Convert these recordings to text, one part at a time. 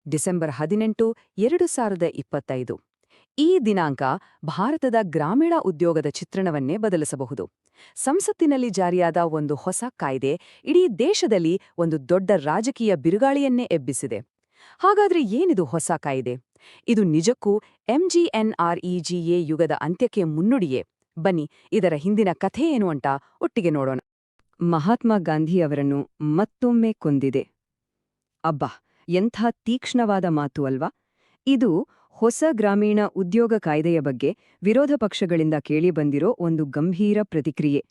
December 18, 2025. ಈ ದಿನಾಂಕ ಭಾರತದ ಗ್ರಾಮೀಣ ಉದ್ಯೋಗದ ಚಿತ್ರಣವನ್ನೇ ಬದಲಿಸಬಹುದು. ಸಂಸತ್ತಿನಲ್ಲಿ ಜಾರಿಯಾದ ಒಂದು ಹೊಸ ಕಾಯ್ದೆ ಇಡೀ ದೇಶದಲ್ಲಿ ಒಂದು ದೊಡ್ಡ ರಾಜಕೀಯ ಬಿರುಗಾಳಿಯನ್ನೇ ಎಬ್ಬಿಸಿದೆ. ಹಾಗಾದ್ರೆ ಏನಿದು ಹೊಸ ಕಾಯ್ದೆ? ಇದು ನಿಜಕ್ಕೂ MGNREGA ಯುಗದ ಅಂತ್ಯಕ್ಕೆ ಮುನ್ನುಡಿಯೇ? ಬನ್ನಿ, ಇದರ ಹಿಂದಿನ ಕಥೆ ಏನು ಅಂತ ಒಟ್ಟಿಗೆ ನೋಡೋಣ. ಮಹಾತ್ಮ ಗಾಂಧಿಯವರನ್ನು ಮತ್ತೊಮ್ಮೆ ಕೊಂದಿದೆ. ಅಬ್ಬಾ, ಎಂಥ ತೀಕ್ಷ್ಣವಾದ ಮಾತು ಅಲ್ವಾ? ಇದು ಹೊಸ ಗ್ರಾಮೀಣ ಉದ್ಯೋಗ ಕಾಯ್ದೆಯ ಬಗ್ಗೆ ವಿರೋಧ ಪಕ್ಷಗಳಿಂದ ಕೇಳಿಬಂದಿರೋ ಒಂದು ಗಂಭೀರ ಪ್ರತಿಕ್ರಿಯೆ.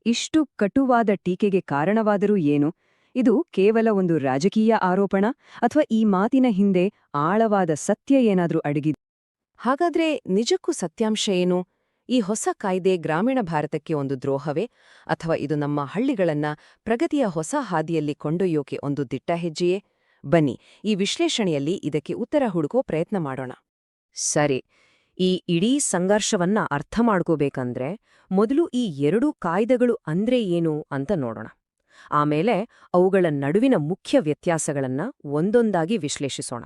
ಇಷ್ಟು ಕಟುವಾದ ಟೀಕೆಗೆ ಕಾರಣವಾದರೂ ಏನು? ಇದು ಕೇವಲ ಒಂದು ರಾಜಕೀಯ ಆರೋಪಣ, ಅಥವಾ ಈ ಮಾತಿನ ಹಿಂದೆ ಆಳವಾದ ಸತ್ಯ ಏನಾದ್ರೂ ಅಡಗಿದೆ? ಹಾಗಾದ್ರೆ ನಿಜಕ್ಕೂ ಸತ್ಯಾಂಶ ಏನು? ಈ ಹೊಸ ಕಾಯ್ದೆ ಗ್ರಾಮೀಣ ಭಾರತಕ್ಕೆ ಒಂದು ದ್ರೋಹವೇ, ಅಥವಾ ಇದು ನಮ್ಮ ಹಳ್ಳಿಗಳನ್ನ ಪ್ರಗತಿಯ ಹೊಸ ಹಾದಿಯಲ್ಲಿ ಕೊಂಡೊಯ್ಯೋಕೆ ಒಂದು ದಿಟ್ಟ ಹೆಜ್ಜೆಯೇ? ಬನ್ನಿ, ಈ ವಿಶ್ಲೇಷಣೆಯಲ್ಲಿ ಇದಕ್ಕೆ ಉತ್ತರ ಹುಡುಕೋ ಪ್ರಯತ್ನ ಮಾಡೋಣ. ಸರಿ, ಈ ಇಡೀ ಸಂಘರ್ಷವನ್ನ ಅರ್ಥ ಮಾಡ್ಕೋಬೇಕಂದ್ರೆ ಮೊದಲು ಈ ಎರಡೂ ಕಾಯ್ದೆಗಳು ಅಂದ್ರೆ ಏನು ಅಂತ ನೋಡೋಣ. ಆಮೇಲೆ ಅವುಗಳ ನಡುವಿನ ಮುಖ್ಯ ವ್ಯತ್ಯಾಸಗಳನ್ನ ಒಂದೊಂದಾಗಿ ವಿಶ್ಲೇಷಿಸೋಣ.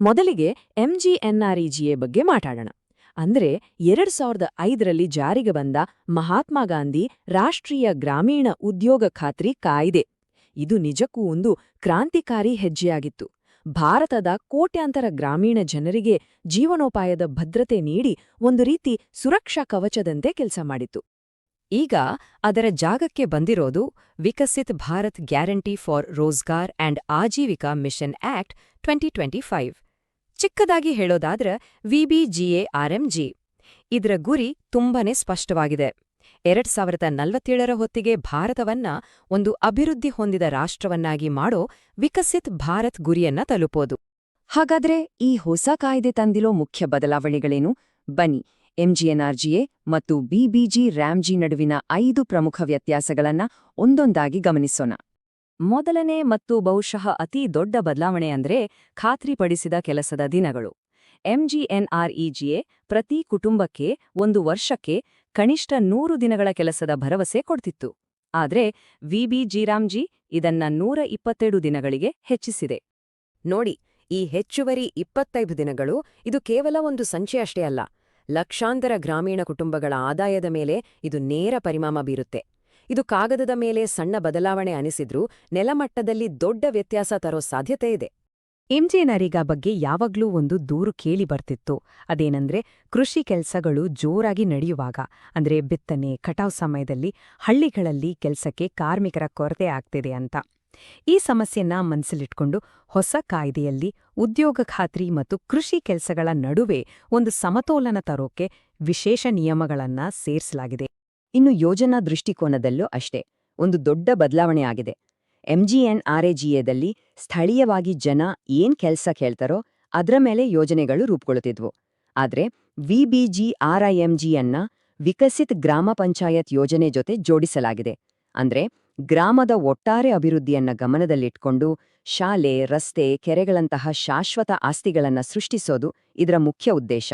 ಮೊದಲಿಗೆ MGNREGA ಬಗ್ಗೆ ಮಾತಾಡೋಣ. ಅಂದ್ರೆ 2005ರಲ್ಲಿ ಜಾರಿಗೆ ಬಂದ ಮಹಾತ್ಮ ಗಾಂಧಿ ರಾಷ್ಟ್ರೀಯ ಗ್ರಾಮೀಣ ಉದ್ಯೋಗ ಖಾತ್ರಿ ಕಾಯ್ದೆ. ಇದು ನಿಜಕ್ಕೂ ಒಂದು ಕ್ರಾಂತಿಕಾರಿ ಹೆಜ್ಜೆಯಾಗಿತ್ತು. ಭಾರತದ ಕೋಟ್ಯಾಂತರ ಗ್ರಾಮೀಣ ಜನರಿಗೆ ಜೀವನೋಪಾಯದ ಭದ್ರತೆ ನೀಡಿ ಒಂದು ರೀತಿ ಸುರಕ್ಷಾ ಕವಚದಂತೆ ಕೆಲಸ ಮಾಡಿತು. ಈಗ ಅದರ ಜಾಗಕ್ಕೆ ಬಂದಿರೋದು Viksit Bharat guarantee for Rozgar and Ajeevika mission act 2025. ಚಿಕ್ಕದಾಗಿ ಹೇಳೋದಾದ್ರೆ VBGARMG. ಇದರ ಗುರಿ ತುಂಬಾನೇ ಸ್ಪಷ್ಟವಾಗಿದೆ. 2047ರ ಹೊತ್ತಿಗೆ ಭಾರತವನ್ನ ಒಂದು ಅಭಿವೃದ್ಧಿ ಹೊಂದಿದ ರಾಷ್ಟ್ರವನ್ನಾಗಿ ಮಾಡೋ ವಿಕಸಿತ್ ಭಾರತ್ ಗುರಿಯನ್ನ ತಲುಪೋದು. ಹಾಗಾದ್ರೆ ಈ ಹೊಸ ಕಾಯ್ದೆ ತಂದಿರೋ ಮುಖ್ಯ ಬದಲಾವಣೆಗಳೇನು? ಬನ್ನಿ, MGNREGA ಮತ್ತು BBGRAMG ನಡುವಿನ 5 ಪ್ರಮುಖ ವ್ಯತ್ಯಾಸಗಳನ್ನ ಒಂದೊಂದಾಗಿ ಗಮನಿಸೋಣ. ಮೊದಲನೇ ಮತ್ತು ಬಹುಶಃ ಅತೀ ದೊಡ್ಡ ಬದಲಾವಣೆ ಅಂದ್ರೆ ಖಾತ್ರಿಪಡಿಸಿದ ಕೆಲಸದ ದಿನಗಳು. MGNREGA ಪ್ರತಿ ಕುಟುಂಬಕ್ಕೆ ಒಂದು ವರ್ಷಕ್ಕೆ ಕನಿಷ್ಠ 100 ದಿನಗಳ ಕೆಲಸದ ಭರವಸೆ ಕೊಡ್ತಿತ್ತು. ಆದ್ರೆ VBGRAMG ಇದನ್ನ 127 ದಿನಗಳಿಗೆ ಹೆಚ್ಚಿಸಿದೆ. ನೋಡಿ, ಈ ಹೆಚ್ಚುವರಿ 25 ದಿನಗಳು ಇದು ಕೇವಲ ಒಂದು ಸಂಚೆ ಅಷ್ಟೇ ಅಲ್ಲ. ಲಕ್ಷಾಂತರ ಗ್ರಾಮೀಣ ಕುಟುಂಬಗಳ ಆದಾಯದ ಮೇಲೆ ಇದು ನೇರ ಪರಿಣಾಮ ಬೀರುತ್ತೆ. ಇದು ಕಾಗದದ ಮೇಲೆ ಸಣ್ಣ ಬದಲಾವಣೆ ಅನಿಸಿದ್ರೂ ನೆಲಮಟ್ಟದಲ್ಲಿ ದೊಡ್ಡ ವ್ಯತ್ಯಾಸ ತರೋ ಸಾಧ್ಯತೆ ಇದೆ. MGNREGA ಬಗ್ಗೆ ಯಾವಾಗ್ಲೂ ಒಂದು ದೂರು ಕೇಳಿ ಬರ್ತಿತ್ತು. ಅದೇನಂದ್ರೆ ಕೃಷಿ ಕೆಲಸಗಳು ಜೋರಾಗಿ ನಡೆಯುವಾಗ, ಅಂದ್ರೆ ಬಿತ್ತನೆ, ಕಟಾವ್ ಸಮಯದಲ್ಲಿ ಹಳ್ಳಿಗಳಲ್ಲಿ ಕೆಲಸಕ್ಕೆ ಕಾರ್ಮಿಕರ ಕೊರತೆ ಆಗ್ತಿದೆ ಅಂತ. ಈ ಸಮಸ್ಯೆನ ಮನಸ್ಸಲ್ಲಿಟ್ಕೊಂಡು ಹೊಸ ಕಾಯ್ದೆಯಲ್ಲಿ ಉದ್ಯೋಗ ಖಾತ್ರಿ ಮತ್ತು ಕೃಷಿ ಕೆಲಸಗಳ ನಡುವೆ ಒಂದು ಸಮತೋಲನ ತರೋಕೆ ವಿಶೇಷ ನಿಯಮಗಳನ್ನ ಸೇರಿಸಲಾಗಿದೆ. ಇನ್ನು ಯೋಜನಾ ದೃಷ್ಟಿಕೋನದಲ್ಲೂ ಅಷ್ಟೇ ಒಂದು ದೊಡ್ಡ ಬದಲಾವಣೆ ಆಗಿದೆ. MGNREGAದಲ್ಲಿ ಸ್ಥಳೀಯವಾಗಿ ಜನ ಏನ್ ಕೆಲ್ಸ ಕೇಳ್ತಾರೋ ಅದ್ರ ಮೇಲೆ ಯೋಜನೆಗಳು ರೂಪುಗೊಳ್ಳುತ್ತಿದ್ವು. ಆದ್ರೆ VBGRAMGಯನ್ನ ವಿಕಸಿತ್ ಗ್ರಾಮ ಪಂಚಾಯತ್ ಯೋಜನೆ ಜೊತೆ ಜೋಡಿಸಲಾಗಿದೆ. ಅಂದ್ರೆ ಗ್ರಾಮದ ಒಟ್ಟಾರೆ ಅಭಿವೃದ್ಧಿಯನ್ನ ಗಮನದಲ್ಲಿಟ್ಕೊಂಡು ಶಾಲೆ, ರಸ್ತೆ, ಕೆರೆಗಳಂತಹ ಶಾಶ್ವತ ಆಸ್ತಿಗಳನ್ನ ಸೃಷ್ಟಿಸೋದು ಇದರ ಮುಖ್ಯ ಉದ್ದೇಶ.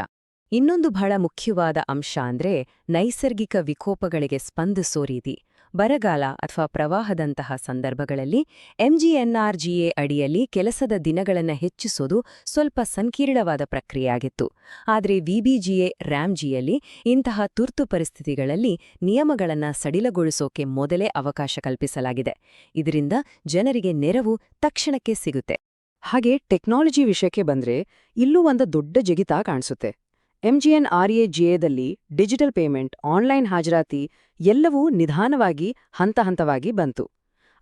ಇನ್ನೊಂದು ಬಹಳ ಮುಖ್ಯವಾದ ಅಂಶ ಅಂದ್ರೆ ನೈಸರ್ಗಿಕ ವಿಕೋಪಗಳಿಗೆ ಸ್ಪಂದಿಸೋ ರೀತಿ. ಬರಗಾಲ ಅಥವಾ ಪ್ರವಾಹದಂತಹ ಸಂದರ್ಭಗಳಲ್ಲಿ MGNREGA ಅಡಿಯಲ್ಲಿ ಕೆಲಸದ ದಿನಗಳನ್ನು ಹೆಚ್ಚಿಸೋದು ಸ್ವಲ್ಪ ಸಂಕೀರ್ಣವಾದ ಪ್ರಕ್ರಿಯೆಯಾಗಿತ್ತು. ಆದರೆ VBGARAMGಯಲ್ಲಿ ಇಂತಹ ತುರ್ತು ಪರಿಸ್ಥಿತಿಗಳಲ್ಲಿ ನಿಯಮಗಳನ್ನು ಸಡಿಲಗೊಳಿಸೋಕೆ ಮೊದಲೇ ಅವಕಾಶ ಕಲ್ಪಿಸಲಾಗಿದೆ. ಇದರಿಂದ ಜನರಿಗೆ ನೆರವು ತಕ್ಷಣಕ್ಕೆ ಸಿಗುತ್ತೆ. ಹಾಗೆ ಟೆಕ್ನಾಲಜಿ ವಿಷಯಕ್ಕೆ ಬಂದ್ರೆ ಇಲ್ಲೂ ಒಂದು ದೊಡ್ಡ ಜಿಗಿತ ಕಾಣಿಸುತ್ತೆ. MGNREGAದಲ್ಲಿ ಡಿಜಿಟಲ್ ಪೇಮೆಂಟ್, ಆನ್ಲೈನ್ ಹಾಜರಾತಿ ಎಲ್ಲವೂ ನಿಧಾನವಾಗಿ ಹಂತವಾಗಿ ಬಂತು.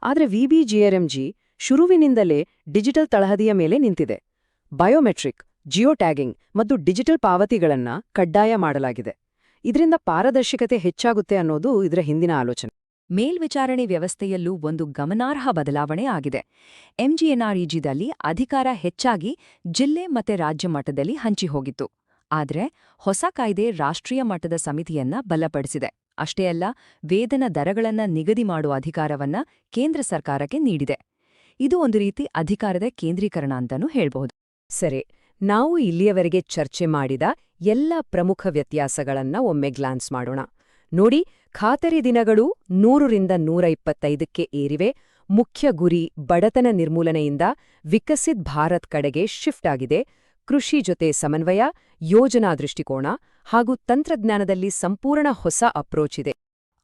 ಆದರೆ VBGRAMG ಶುರುವಿನಿಂದಲೇ ಡಿಜಿಟಲ್ ತಳಹದಿಯ ಮೇಲೆ ನಿಂತಿದೆ. ಬಯೋಮೆಟ್ರಿಕ್, ಜಿಯೋ ಟ್ಯಾಗಿಂಗ್ ಮತ್ತು ಡಿಜಿಟಲ್ ಪಾವತಿಗಳನ್ನ ಕಡ್ಡಾಯ ಮಾಡಲಾಗಿದೆ. ಇದರಿಂದ ಪಾರದರ್ಶಕತೆ ಹೆಚ್ಚಾಗುತ್ತೆ ಅನ್ನೋದು ಇದರ ಹಿಂದಿನ ಆಲೋಚನೆ. ಮೇಲ್ವಿಚಾರಣೆ ವ್ಯವಸ್ಥೆಯಲ್ಲೂ ಒಂದು ಗಮನಾರ್ಹ ಬದಲಾವಣೆ ಆಗಿದೆ. MGNREGದಲ್ಲಿ ಅಧಿಕಾರ ಹೆಚ್ಚಾಗಿ ಜಿಲ್ಲೆ ಮತ್ತೆ ರಾಜ್ಯ ಮಟ್ಟದಲ್ಲಿ ಹಂಚಿಹೋಗಿತ್ತು. ಆದ್ರೆ ಹೊಸ ಕಾಯ್ದೆ ರಾಷ್ಟ್ರೀಯ ಮಟ್ಟದ ಸಮಿತಿಯನ್ನ ಬಲಪಡಿಸಿದೆ. ಅಷ್ಟೇ ಅಲ್ಲ, ವೇತನ ದರಗಳನ್ನ ನಿಗದಿ ಮಾಡುವ ಅಧಿಕಾರವನ್ನ ಕೇಂದ್ರ ಸರ್ಕಾರಕ್ಕೆ ನೀಡಿದೆ. ಇದು ಒಂದು ರೀತಿ ಅಧಿಕಾರದ ಕೇಂದ್ರೀಕರಣ ಅಂತಾನೂ ಹೇಳ್ಬಹುದು. ಸರಿ, ನಾವು ಇಲ್ಲಿಯವರೆಗೆ ಚರ್ಚೆ ಮಾಡಿದ ಎಲ್ಲ ಪ್ರಮುಖ ವ್ಯತ್ಯಾಸಗಳನ್ನ ಒಮ್ಮೆ ಗ್ಲಾನ್ಸ್ ಮಾಡೋಣ. ನೋಡಿ, ಖಾತರಿ ದಿನಗಳು 100ರಿಂದ 125ಕ್ಕೆ ಏರಿವೆ. ಮುಖ್ಯ ಗುರಿ ಬಡತನ ನಿರ್ಮೂಲನೆಯಿಂದ ವಿಕಸಿತ್ ಭಾರತ್ ಕಡೆಗೆ ಶಿಫ್ಟ್ ಆಗಿದೆ, ಕೃಷಿ ಜೊತೆ ಸಮನ್ವಯ, ಯೋಜನಾ ದೃಷ್ಟಿಕೋನ ಹಾಗೂ ತಂತ್ರಜ್ಞಾನದಲ್ಲಿ ಸಂಪೂರ್ಣ ಹೊಸ ಅಪ್ರೋಚ್ ಇದೆ.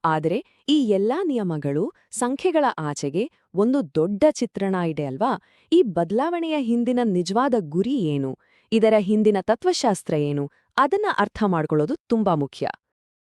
ಆದರೆ ಈ ಎಲ್ಲಾ ನಿಯಮಗಳು, ಸಂಖ್ಯೆಗಳ ಆಚೆಗೆ ಒಂದು ದೊಡ್ಡ ಚಿತ್ರಣ ಇದೆ ಅಲ್ವಾ? ಈ ಬದಲಾವಣೆಯ ಹಿಂದಿನ ನಿಜವಾದ ಗುರಿ ಏನು, ಇದರ ಹಿಂದಿನ ತತ್ವಶಾಸ್ತ್ರ ಏನು, ಅದನ್ನ ಅರ್ಥ ಮಾಡ್ಕೊಳ್ಳೋದು ತುಂಬಾ ಮುಖ್ಯ.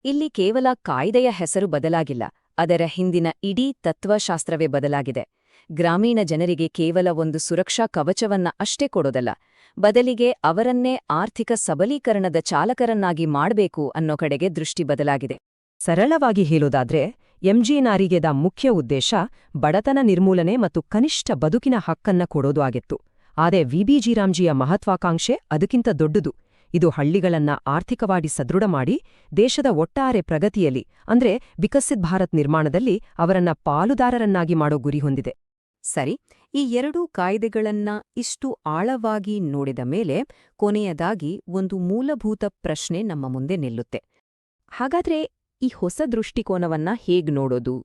ಇಲ್ಲಿ ಕೇವಲ ಕಾಯ್ದೆಯ ಹೆಸರು ಬದಲಾಗಿಲ್ಲ, ಅದರ ಹಿಂದಿನ ಇಡೀ ತತ್ವಶಾಸ್ತ್ರವೇ ಬದಲಾಗಿದೆ. ಗ್ರಾಮೀಣ ಜನರಿಗೆ ಕೇವಲ ಒಂದು ಸುರಕ್ಷಾ ಕವಚವನ್ನ ಅಷ್ಟೇ ಕೊಡೋದಲ್ಲ, ಬದಲಿಗೆ ಅವರನ್ನೇ ಆರ್ಥಿಕ ಸಬಲೀಕರಣದ ಚಾಲಕರನ್ನಾಗಿ ಮಾಡಬೇಕು ಅನ್ನೋ ಕಡೆಗೆ ದೃಷ್ಟಿ ಬದಲಾಗಿದೆ. ಸರಳವಾಗಿ ಹೇಳೋದಾದ್ರೆ ಎಂಜಿಎನ್ಆರ್ಇಜಿಎದ ಮುಖ್ಯ ಉದ್ದೇಶ ಬಡತನ ನಿರ್ಮೂಲನೆ ಮತ್ತು ಕನಿಷ್ಠ ಬದುಕಿನ ಹಕ್ಕನ್ನ ಕೊಡೋದು ಆಗಿತ್ತು. ಆದರೆ ವಿಬಿಜಿರಾಮ್ಜಿಯ ಮಹತ್ವಾಕಾಂಕ್ಷೆ ಅದಕ್ಕಿಂತ ದೊಡ್ಡದು. ಇದು ಹಳ್ಳಿಗಳನ್ನ ಆರ್ಥಿಕವಾಗಿ ಸದೃಢ ಮಾಡಿ ದೇಶದ ಒಟ್ಟಾರೆ ಪ್ರಗತಿಯಲ್ಲಿ ಅಂದ್ರೆ ವಿಕಸಿತ್ ಭಾರತ್ ನಿರ್ಮಾಣದಲ್ಲಿ ಅವರನ್ನ ಪಾಲುದಾರರನ್ನಾಗಿ ಮಾಡೋ ಗುರಿ ಹೊಂದಿದೆ. ಸರಿ, ಈ ಎರಡೂ ಕಾಯ್ದೆಗಳನ್ನ ಇಷ್ಟು ಆಳವಾಗಿ ನೋಡಿದ ಮೇಲೆ ಕೊನೆಯದಾಗಿ ಒಂದು ಮೂಲಭೂತ ಪ್ರಶ್ನೆ ನಮ್ಮ ಮುಂದೆ ನಿಲ್ಲುತ್ತೆ. ಹಾಗಾದ್ರೆ ಈ ಹೊಸ ದೃಷ್ಟಿಕೋನವನ್ನ ಹೇಗ್ ನೋಡೋದು?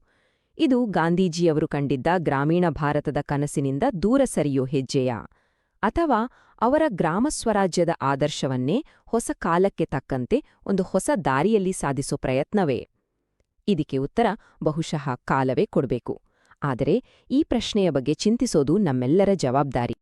ಇದು ಗಾಂಧೀಜಿಯವರು ಕಂಡಿದ್ದ ಗ್ರಾಮೀಣ ಭಾರತದ ಕನಸಿನಿಂದ ದೂರ ಸರಿಯೋ ಹೆಜ್ಜೆಯಾ? ಅಥವಾ ಅವರ ಗ್ರಾಮ ಸ್ವರಾಜ್ಯದ ಆದರ್ಶವನ್ನೇ ಹೊಸ ಕಾಲಕ್ಕೆ ತಕ್ಕಂತೆ ಒಂದು ಹೊಸ ದಾರಿಯಲ್ಲಿ ಸಾಧಿಸೋ ಪ್ರಯತ್ನವೇ? ಇದಕ್ಕೆ ಉತ್ತರ ಬಹುಶಃ ಕಾಲವೇ ಕೊಡ್ಬೇಕು. ಆದರೆ ಈ ಪ್ರಶ್ನೆಯ ಬಗ್ಗೆ ಚಿಂತಿಸೋದು ನಮ್ಮೆಲ್ಲರ ಜವಾಬ್ದಾರಿ.